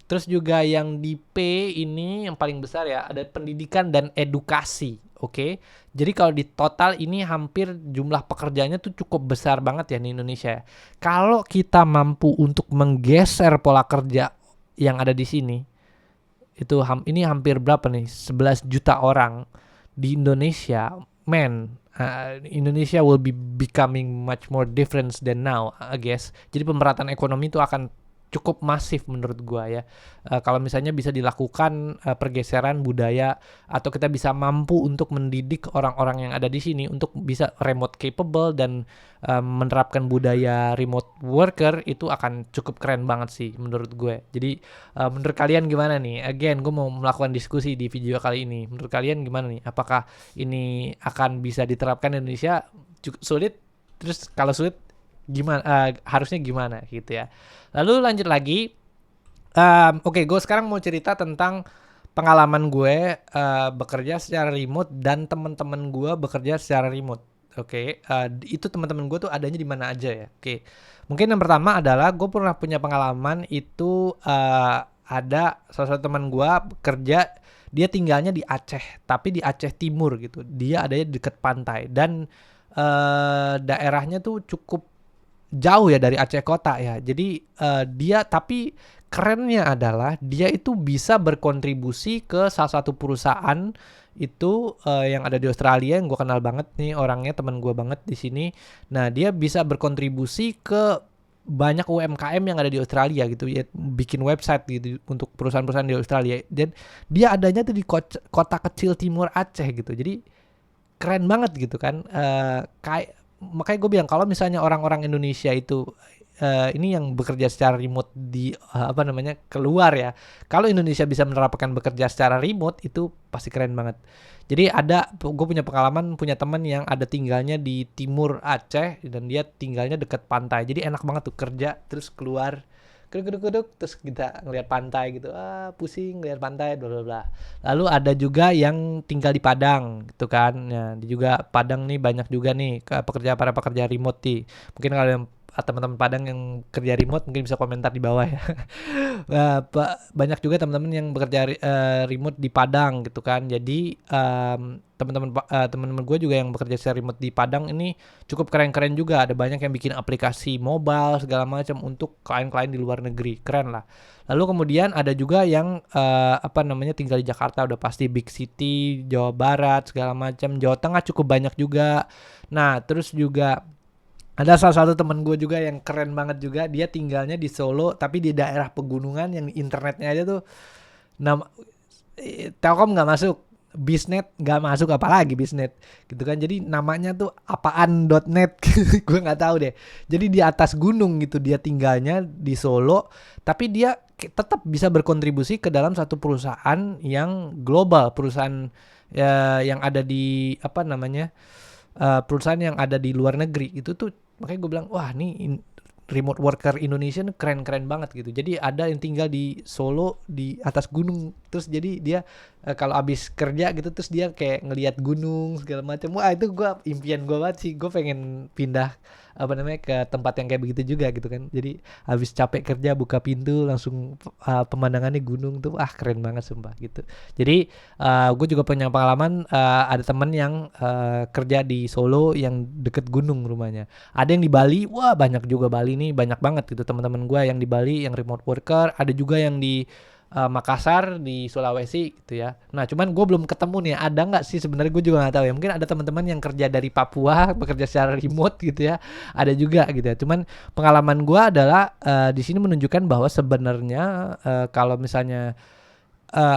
Terus juga yang di P ini yang paling besar ya, ada pendidikan dan edukasi. Oke. Jadi kalau di total ini hampir jumlah pekerjaannya tuh cukup besar banget ya di Indonesia. Kalau kita mampu untuk menggeser pola kerja yang ada di sini, itu ini hampir berapa nih? 11 juta orang di Indonesia. Indonesia will be becoming much more different than now, I guess. Jadi pemerataan ekonomi itu akan cukup masif menurut gua ya. Kalau misalnya bisa dilakukan pergeseran budaya atau kita bisa mampu untuk mendidik orang-orang yang ada di sini untuk bisa remote capable dan menerapkan budaya remote worker, itu akan cukup keren banget sih menurut gue. Jadi menurut kalian gimana nih? Again, gue mau melakukan diskusi di video kali ini. Menurut kalian gimana nih? Apakah ini akan bisa diterapkan di Indonesia? Sulit? Terus kalau sulit gimana? Harusnya gimana gitu ya? Lalu lanjut lagi, oke, gue sekarang mau cerita tentang pengalaman gue bekerja secara remote dan teman-teman gue bekerja secara remote. Oke, itu teman-teman gue tuh adanya di mana aja ya. Oke, mungkin yang pertama adalah gue pernah punya pengalaman itu ada salah satu teman gue kerja, dia tinggalnya di Aceh, tapi di Aceh Timur gitu. Dia adanya di dekat pantai dan daerahnya tuh cukup jauh ya dari Aceh kota ya. Jadi dia, tapi kerennya adalah dia itu bisa berkontribusi ke salah satu perusahaan itu yang ada di Australia, yang gue kenal banget nih orangnya, teman gue banget di sini. Nah, dia bisa berkontribusi ke banyak UMKM yang ada di Australia gitu ya, bikin website gitu untuk perusahaan-perusahaan di Australia. Dan dia adanya tuh di kota kecil timur Aceh gitu. Jadi keren banget gitu kan. Kayak makanya gue bilang kalau misalnya orang-orang Indonesia itu ini yang bekerja secara remote di keluar ya. Kalau Indonesia bisa menerapkan bekerja secara remote itu pasti keren banget. Jadi gue punya pengalaman, punya teman yang ada tinggalnya di timur Aceh dan dia tinggalnya dekat pantai. Jadi enak banget tuh kerja terus keluar keduk terus kita ngelihat pantai gitu, pusing ngelihat pantai bla bla bla. Lalu ada juga yang tinggal di Padang gitu kan. Nah, juga Padang nih banyak juga nih para pekerja remote nih. Mungkin kalau teman-teman Padang yang kerja remote mungkin bisa komentar di bawah ya. Banyak juga teman-teman yang bekerja remote di Padang gitu kan. Jadi teman-teman gue juga yang bekerja secara remote di Padang ini cukup keren-keren juga. Ada banyak yang bikin aplikasi mobile segala macam untuk klien-klien di luar negeri. Keren lah. Lalu kemudian ada juga yang tinggal di Jakarta, udah pasti big city, Jawa Barat segala macam, Jawa Tengah cukup banyak juga. Nah, terus juga ada salah satu teman gue juga yang keren banget juga, dia tinggalnya di Solo tapi di daerah pegunungan yang internetnya aja tuh Telkom nggak masuk, Bisnet nggak masuk, apalagi Bisnet gitu kan. Jadi namanya tuh apaan.net gue nggak tahu deh. Jadi di atas gunung gitu dia tinggalnya di Solo, tapi dia tetap bisa berkontribusi ke dalam satu perusahaan yang global, perusahaan yang ada di perusahaan yang ada di luar negeri. Itu tuh makanya gue bilang wah nih remote worker Indonesia keren-keren banget gitu. Jadi ada yang tinggal di Solo di atas gunung, terus jadi dia kalau abis kerja gitu terus dia kayak ngelihat gunung segala macam. Wah, itu impian gue banget sih. Gue pengen pindah ke tempat yang kayak begitu juga gitu kan. Jadi habis capek kerja buka pintu langsung pemandangannya gunung tuh, keren banget sumpah gitu. Jadi gue juga punya pengalaman, ada temen yang kerja di Solo yang deket gunung rumahnya. Ada yang di Bali, banyak juga Bali nih, banyak banget gitu teman-teman gue yang di Bali yang remote worker. Ada juga yang di Makassar di Sulawesi gitu ya. Nah cuman gue belum ketemu nih, ada nggak sih sebenarnya, gue juga nggak tahu ya. Mungkin ada teman-teman yang kerja dari Papua bekerja secara remote gitu ya, ada juga gitu ya. Cuman pengalaman gue adalah di sini menunjukkan bahwa sebenarnya kalau misalnya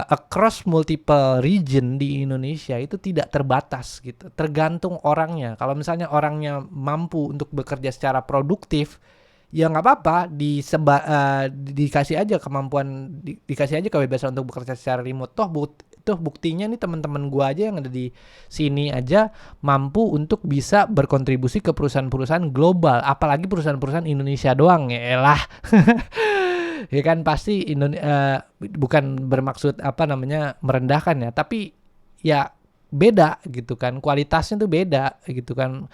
across multiple region di Indonesia itu tidak terbatas gitu. Tergantung orangnya. Kalau misalnya orangnya mampu untuk bekerja secara produktif, ya nggak apa-apa, dikasih aja kemampuan, dikasih aja kebebasan untuk bekerja secara remote. Tuh buktinya nih, teman-teman gua aja yang ada di sini aja mampu untuk bisa berkontribusi ke perusahaan-perusahaan global, apalagi perusahaan-perusahaan Indonesia doang ya elah. Ya kan pasti bukan bermaksud apa namanya merendahkan ya, tapi ya beda gitu kan, kualitasnya tuh beda gitu kan.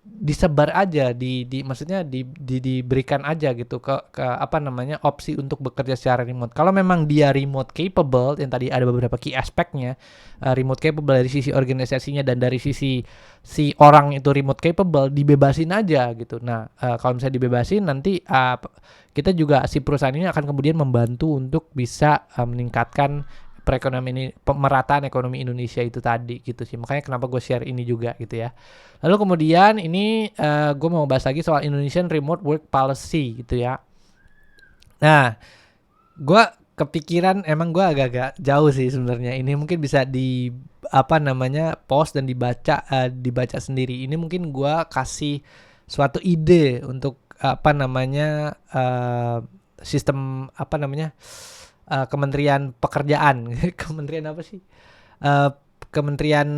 Disebar aja, maksudnya diberikan aja gitu ke apa namanya opsi untuk bekerja secara remote. Kalau memang dia remote capable, yang tadi ada beberapa key aspeknya, remote capable dari sisi organisasinya dan dari sisi si orang itu remote capable, dibebasin aja gitu. Nah kalau misalnya dibebasin, nanti kita juga, si perusahaan ini akan kemudian membantu untuk bisa meningkatkan pemerataan ekonomi Indonesia itu tadi gitu sih. Makanya kenapa gue share ini juga gitu ya. Lalu kemudian ini gue mau bahas lagi soal Indonesian Remote Work Policy gitu ya. Nah, gue kepikiran, emang gue agak-agak jauh sih sebenarnya. Ini mungkin bisa di apa namanya post dan dibaca sendiri. Ini mungkin gue kasih suatu ide untuk apa namanya sistem apa namanya Kementerian Pekerjaan. Kementerian apa sih? Eh, Kementerian,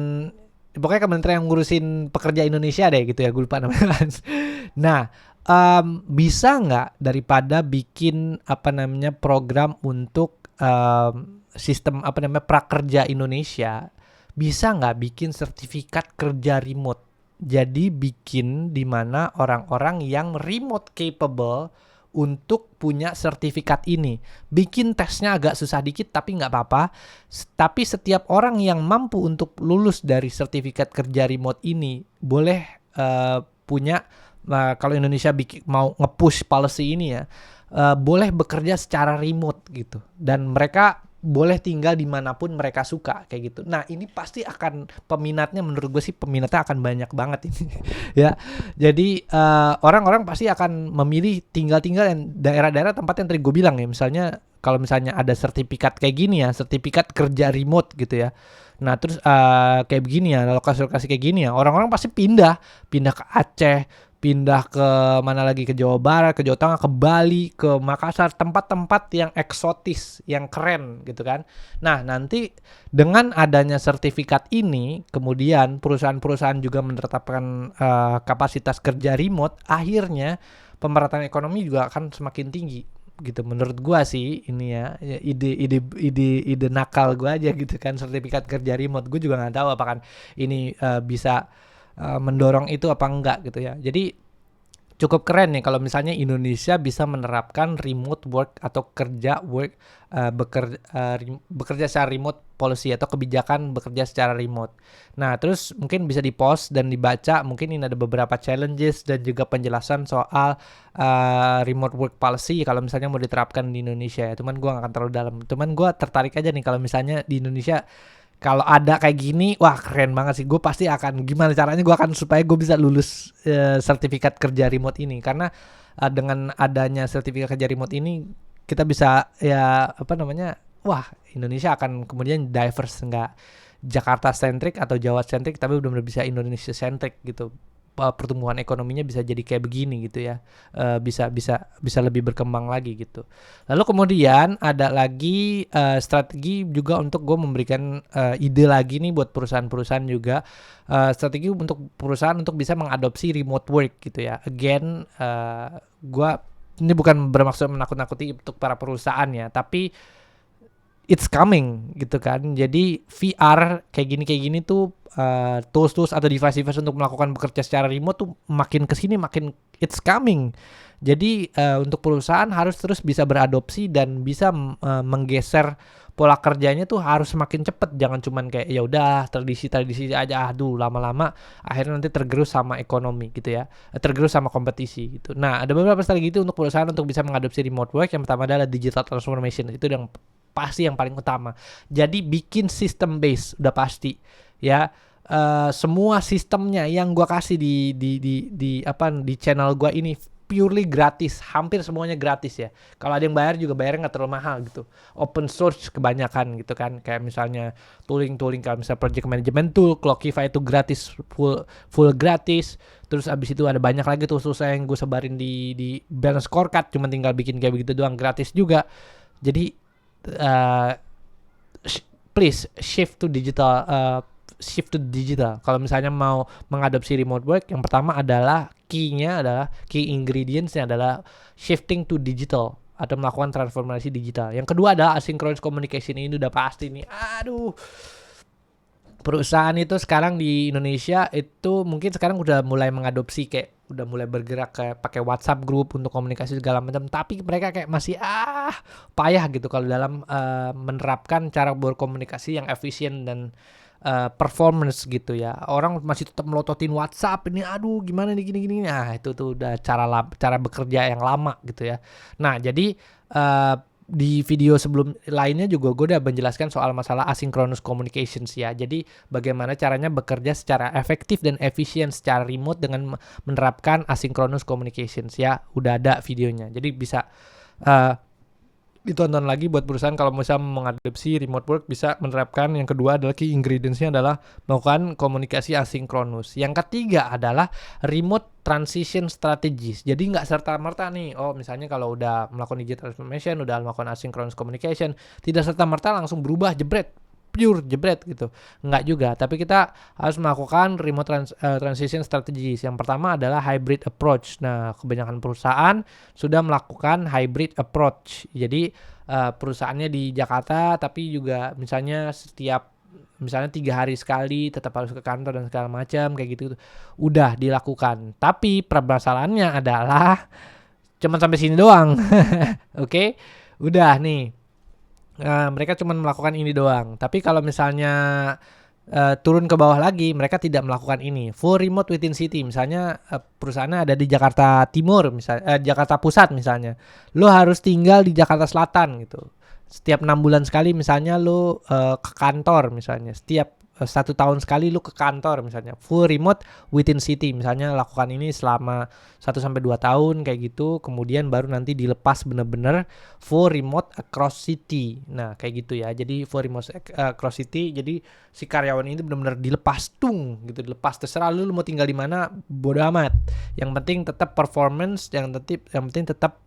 pokoknya kementerian yang ngurusin pekerja Indonesia deh gitu ya, gue lupa namanya. Nah, bisa nggak daripada bikin apa namanya program untuk sistem apa namanya prakerja Indonesia, bisa nggak bikin sertifikat kerja remote? Jadi bikin di mana orang-orang yang remote capable untuk punya sertifikat ini. Bikin tesnya agak susah dikit tapi nggak apa-apa. Tapi setiap orang yang mampu untuk lulus dari sertifikat kerja remote ini boleh punya, kalau Indonesia mau nge-push policy ini ya, boleh bekerja secara remote gitu. Dan mereka boleh tinggal dimanapun mereka suka kayak gitu. Nah ini pasti akan peminatnya, menurut gue sih peminatnya akan banyak banget ini. Ya, jadi orang-orang pasti akan memilih tinggal di daerah-daerah tempat yang tadi gue bilang ya. Misalnya kalau misalnya ada sertifikat kayak gini ya, sertifikat kerja remote gitu ya. Nah terus kayak begini ya, lokasi-lokasi kayak gini ya, orang-orang pasti pindah ke Aceh, pindah ke mana lagi, ke Jawa Barat, ke Jawa Tengah, ke Bali, ke Makassar, tempat-tempat yang eksotis, yang keren gitu kan. Nah nanti dengan adanya sertifikat ini, kemudian perusahaan-perusahaan juga menetapkan kapasitas kerja remote, akhirnya pemerataan ekonomi juga akan semakin tinggi gitu. Menurut gua sih ini ya, ide nakal gua aja gitu kan, sertifikat kerja remote. Gue juga nggak tahu apakah ini bisa mendorong itu apa enggak gitu ya. Jadi cukup keren nih kalau misalnya Indonesia bisa menerapkan remote work atau bekerja secara remote policy atau kebijakan bekerja secara remote. Nah, terus mungkin bisa di-post dan dibaca. Mungkin ini ada beberapa challenges dan juga penjelasan soal remote work policy kalau misalnya mau diterapkan di Indonesia ya. Cuman gue gak akan terlalu dalam. Cuman gue tertarik aja nih kalau misalnya di Indonesia kalau ada kayak gini, wah keren banget sih. Gue pasti akan, gimana caranya gue akan supaya gue bisa lulus sertifikat kerja remote ini. Karena dengan adanya sertifikat kerja remote ini, kita bisa ya apa namanya, wah Indonesia akan kemudian diverse, nggak Jakarta centric atau Jawa centric, tapi benar-benar bisa Indonesia centric gitu. Pertumbuhan ekonominya bisa jadi kayak begini gitu ya, bisa lebih berkembang lagi gitu. Lalu kemudian ada lagi strategi juga untuk gue memberikan ide lagi nih buat perusahaan-perusahaan juga, strategi untuk perusahaan untuk bisa mengadopsi remote work gitu ya. Again, gue ini bukan bermaksud menakut-nakuti untuk para perusahaan ya, tapi it's coming gitu kan. Jadi VR kayak gini tuh tools-tools atau device-device untuk melakukan bekerja secara remote tuh makin kesini makin it's coming. Jadi untuk perusahaan harus terus bisa beradopsi dan bisa menggeser pola kerjanya tuh harus semakin cepet. Jangan cuman kayak ya udah tradisi aja, aduh lama-lama akhirnya nanti tergerus sama ekonomi gitu ya, tergerus sama kompetisi gitu. Nah ada beberapa strategi gitu untuk perusahaan untuk bisa mengadopsi remote work. Yang pertama adalah digital transformation, itu yang pasti yang paling utama. Jadi bikin sistem base udah pasti ya. Semua sistemnya yang gua kasih di channel gua ini purely gratis, hampir semuanya gratis ya. Kalau ada yang bayar juga bayarnya nggak terlalu mahal gitu. Open source kebanyakan gitu kan. Kayak misalnya tooling kayak misalnya project management tool, Clockify itu gratis, full gratis. Terus abis itu ada banyak lagi tuh yang gue sebarin di balance scorecard, cuma tinggal bikin kayak begitu doang, gratis juga. Jadi please shift to digital. Kalau misalnya mau mengadopsi remote work, yang pertama adalah key ingredients-nya adalah shifting to digital atau melakukan transformasi digital. Yang kedua adalah asynchronous communication. Ini udah pasti nih. Aduh. Perusahaan itu sekarang di Indonesia itu mungkin sekarang udah mulai mengadopsi, kayak udah mulai bergerak kayak pakai WhatsApp group untuk komunikasi segala macam, tapi mereka kayak masih payah gitu kalau dalam menerapkan cara berkomunikasi yang efisien dan performance gitu ya. Orang masih tetap melototin WhatsApp ini, aduh gimana nih gini. Nah itu tuh udah cara bekerja yang lama gitu ya. Nah jadi di video sebelum lainnya juga gue udah menjelaskan soal masalah asynchronous communications ya. Jadi bagaimana caranya bekerja secara efektif dan efisien secara remote dengan menerapkan asynchronous communications ya. Udah ada videonya. Jadi bisa ditonton lagi buat perusahaan kalau bisa mengadopsi remote work, bisa menerapkan. Yang kedua adalah key ingredients-nya adalah melakukan komunikasi asinkronus. Yang ketiga adalah remote transition strategies. Jadi nggak serta-merta nih, misalnya kalau udah melakukan digital transformation, udah melakukan asynchronous communication, tidak serta-merta langsung berubah pure jebret gitu. Enggak juga, tapi kita harus melakukan remote transition strategies. Yang pertama adalah hybrid approach. Nah, kebanyakan perusahaan sudah melakukan hybrid approach. Jadi perusahaannya di Jakarta, tapi juga misalnya 3 hari sekali tetap harus ke kantor dan segala macam kayak gitu. Udah dilakukan. Tapi permasalahannya adalah cuman sampai sini doang. Oke. Udah nih. Mereka cuma melakukan ini doang. Tapi kalau misalnya turun ke bawah lagi, mereka tidak melakukan ini. Full remote within city. Misalnya perusahaannya ada di Jakarta Timur, misalnya Jakarta Pusat misalnya. Lo harus tinggal di Jakarta Selatan gitu. Setiap 6 bulan sekali misalnya lo ke kantor misalnya. Setiap 1 tahun sekali lu ke kantor misalnya. Full remote within city. Misalnya lakukan ini selama 1-2 tahun kayak gitu. Kemudian baru nanti dilepas bener-bener full remote across city. Nah kayak gitu ya. Jadi full remote across city. Jadi si karyawan ini bener-bener dilepas gitu. Dilepas, terserah lu mau tinggal di mana, bodo amat. Yang penting tetap performance. Yang penting tetap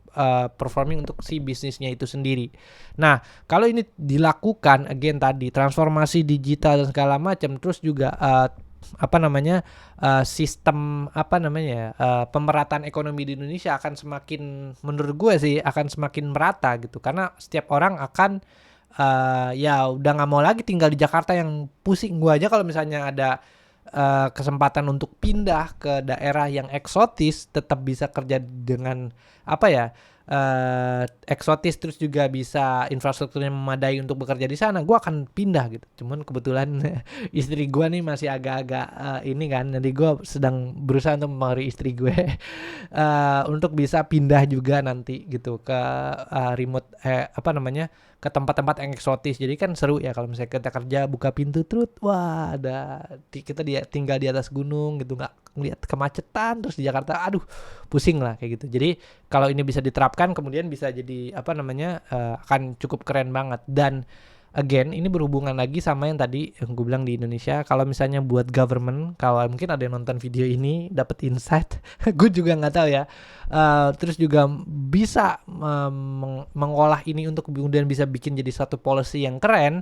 performing untuk si bisnisnya itu sendiri. Nah, kalau ini dilakukan again tadi transformasi digital dan segala macam, terus juga sistem pemerataan ekonomi di Indonesia akan semakin, menurut gue sih akan semakin merata gitu, karena setiap orang akan ya udah nggak mau lagi tinggal di Jakarta yang pusing. Gue aja kalau misalnya ada kesempatan untuk pindah ke daerah yang eksotis, tetap bisa kerja dengan eksotis, terus juga bisa infrastrukturnya memadai untuk bekerja di sana, gue akan pindah gitu. Cuman kebetulan istri gue nih masih agak-agak ini kan, nanti gue sedang berusaha untuk mempengaruhi istri gue untuk bisa pindah juga nanti gitu ke remote ke tempat-tempat yang eksotis. Jadi kan seru ya kalau misalnya kita kerja buka pintu trut, wah kita tinggal di atas gunung gitu, nggak ngeliat kemacetan terus di Jakarta, aduh pusing lah kayak gitu. Jadi kalau ini bisa diterapkan kemudian bisa jadi akan cukup keren banget. Dan again ini berhubungan lagi sama yang tadi yang gue bilang di Indonesia, kalau misalnya buat government, kalau mungkin ada yang nonton video ini dapat insight gue juga nggak tahu ya, terus juga bisa mengolah ini untuk kemudian bisa bikin jadi satu policy yang keren,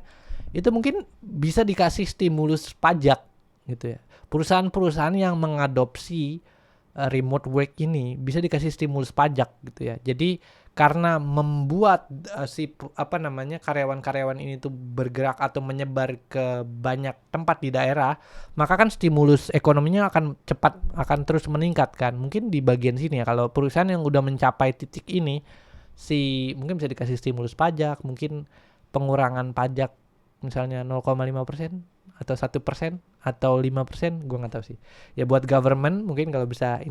itu mungkin bisa dikasih stimulus pajak gitu ya. Perusahaan-perusahaan yang mengadopsi remote work ini bisa dikasih stimulus pajak gitu ya. Jadi karena membuat karyawan-karyawan ini tuh bergerak atau menyebar ke banyak tempat di daerah, maka kan stimulus ekonominya akan terus meningkat kan. Mungkin di bagian sini ya, kalau perusahaan yang udah mencapai titik ini mungkin bisa dikasih stimulus pajak, mungkin pengurangan pajak misalnya 0,5% atau 1% atau 5%, gue nggak tahu sih. Ya buat government mungkin kalau bisa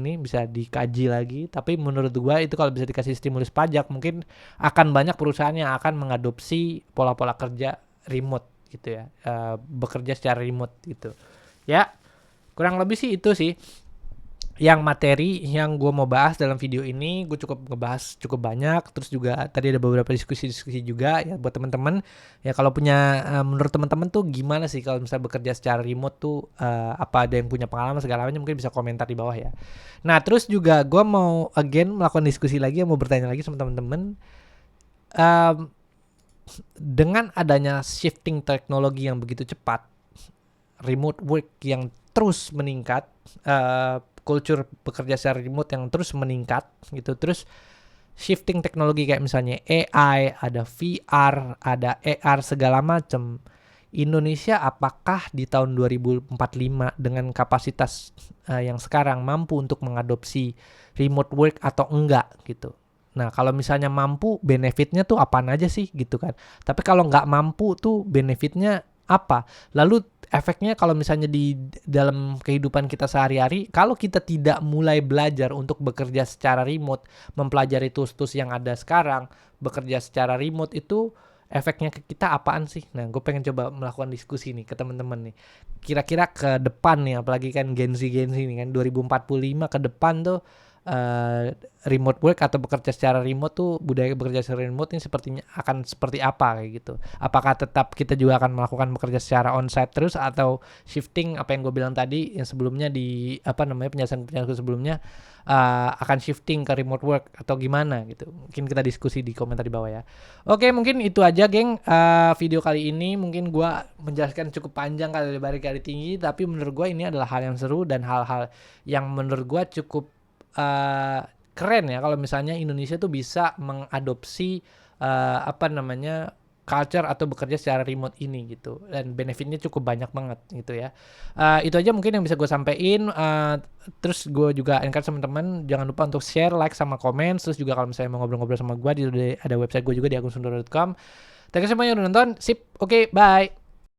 dikaji lagi. Tapi menurut gue itu kalau bisa dikasih stimulus pajak, mungkin akan banyak perusahaan yang akan mengadopsi pola-pola kerja remote gitu ya, bekerja secara remote gitu. Ya kurang lebih sih itu sih yang materi yang gue mau bahas dalam video ini. Gue ngebahas cukup banyak, terus juga tadi ada beberapa diskusi juga ya buat teman-teman ya. Kalau punya menurut teman-teman tuh gimana sih kalau misalnya bekerja secara remote tuh, apa ada yang punya pengalaman segala macam, mungkin bisa komentar di bawah ya. Nah terus juga gue mau melakukan diskusi lagi, mau bertanya lagi sama teman-teman. Dengan adanya shifting teknologi yang begitu cepat, remote work yang terus meningkat, culture bekerja secara remote yang terus meningkat gitu, terus shifting teknologi kayak misalnya AI, ada VR, ada AR segala macam. Indonesia apakah di tahun 2045 dengan kapasitas yang sekarang mampu untuk mengadopsi remote work atau enggak gitu. Nah kalau misalnya mampu, benefitnya tuh apaan aja sih gitu kan. Tapi kalau nggak mampu tuh benefitnya apa? Lalu efeknya kalau misalnya di dalam kehidupan kita sehari-hari, kalau kita tidak mulai belajar untuk bekerja secara remote, mempelajari tools-tools yang ada sekarang, bekerja secara remote itu efeknya ke kita apaan sih? Nah, gue pengen coba melakukan diskusi nih ke teman-teman nih. Kira-kira ke depan nih, apalagi kan Gen Z nih kan, 2045 ke depan tuh remote work atau bekerja secara remote tuh, budaya bekerja secara remote ini sepertinya akan seperti apa kayak gitu. Apakah tetap kita juga akan melakukan bekerja secara onsite terus, atau shifting apa yang gue bilang tadi yang sebelumnya di penjelasan sebelumnya, akan shifting ke remote work atau gimana gitu. Mungkin kita diskusi di komentar di bawah ya. Oke, mungkin itu aja geng, video kali ini. Mungkin gue menjelaskan cukup panjang, kali lebar kali tinggi, tapi menurut gue ini adalah hal yang seru dan hal-hal yang menurut gue cukup keren ya kalau misalnya Indonesia tuh bisa mengadopsi culture atau bekerja secara remote ini gitu, dan benefitnya cukup banyak banget gitu ya. Itu aja mungkin yang bisa gue sampein. Terus gue juga encourage teman-teman jangan lupa untuk share, like, sama komen. Terus juga kalau misalnya mau ngobrol-ngobrol sama gue, ada website gue juga di akun sundoro.com. Thank you semuanya udah nonton. Sip, oke, bye.